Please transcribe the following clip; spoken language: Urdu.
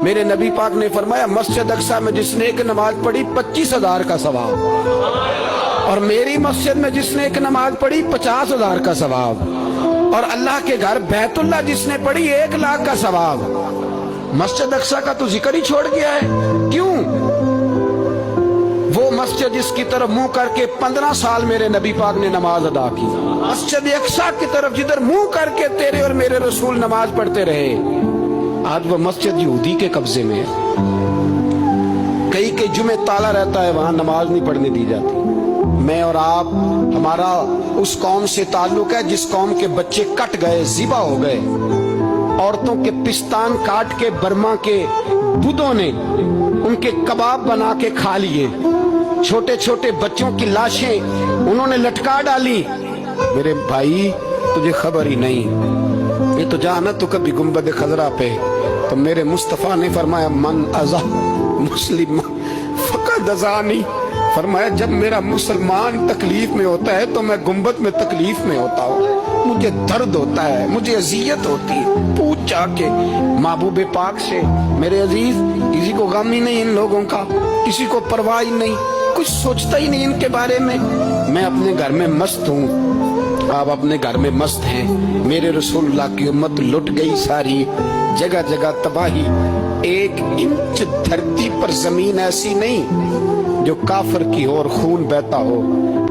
میرے نبی پاک نے فرمایا مسجد اقصی میں جس نے ایک نماز پڑھی 25,000 کا ثواب، اور میری مسجد میں جس نے ایک نماز پڑھی 50,000 کا ثواب، اور اللہ کے گھر بیت اللہ جس نے پڑھی 1,00,000 کا ثواب۔ مسجد اقصی کا تو ذکر ہی چھوڑ گیا ہے، کیوں؟ وہ مسجد جس کی طرف منہ کر کے 15 سال میرے نبی پاک نے نماز ادا کی، مسجد اقصی کی طرف جدھر منہ کر کے تیرے اور میرے رسول نماز پڑھتے رہے، آج وہ مسجد یہودی کے قبضے میں ہے۔ کئی کئی جمعے تالا رہتا ہے، وہاں نماز نہیں پڑھنے دی جاتی۔ میں اور آپ، ہمارا اس قوم سے تعلق ہے جس قوم کے بچے کٹ گئے، ذبح ہو گئے، عورتوں کے پستان کاٹ کے برما کے بدھوں نے ان کے کباب بنا کے کھا لیے، چھوٹے چھوٹے بچوں کی لاشیں انہوں نے لٹکا ڈالی۔ میرے بھائی تجھے خبر ہی نہیں، یہ تو جانا تو کبھی گنبد خضرا پہ، تو میرے مصطفیٰ نے فرمایا من ازا مسلم فقد ازانی، فرمایا جب میرا مسلمان تکلیف میں ہوتا ہے تو میں گنبد میں تکلیف میں ہوتا ہوں، مجھے درد ہوتا ہے، مجھے اذیت ہوتی ہے۔ پوچھ جا کے محبوب پاک سے، میرے عزیز کسی کو غم ہی نہیں ان لوگوں کا، کسی کو پرواہ ہی نہیں، کچھ سوچتا ہی نہیں ان کے بارے میں۔ میں اپنے گھر میں مست ہوں، آپ اپنے گھر میں مست ہیں۔ میرے رسول اللہ کی امت لٹ گئی ساری، جگہ جگہ تباہی، 1 انچ دھرتی پر زمین ایسی نہیں جو کافر کی ہو اور خون بہتا ہو۔